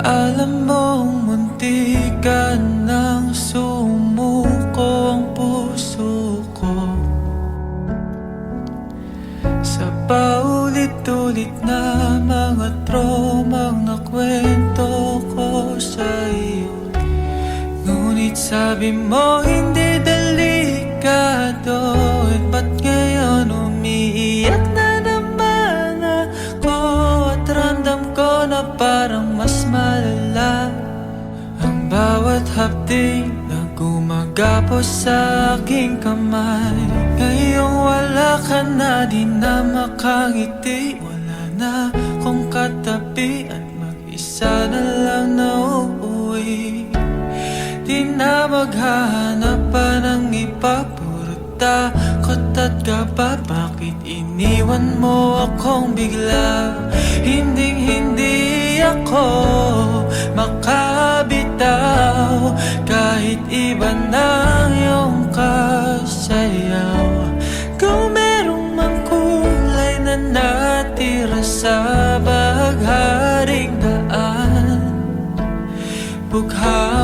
Alam mong muntikan nang sumuko ang puso ko sa paulit-ulit na mga tromang nakwento ko sa iyo. Ngunit sabi mo hindi delikado, at ba't ngayon umiiyak na naman ako? At ramdam ko na parang mas malala ang bawat hapdi na gumagapos sa aking kamay. Ngayong wala ka na, di na makangiti, wala na kong katabi, at mag-isa na lang na uuwi. Di na maghahanap pa ng iba, puro takot at kaba. Bakit iniwan mo akong bigla? Hinding-hindi ako makabitaw kahit iba na iyong kasayaw. Kung merong mang kulay na natira sa bagharing daan, bugha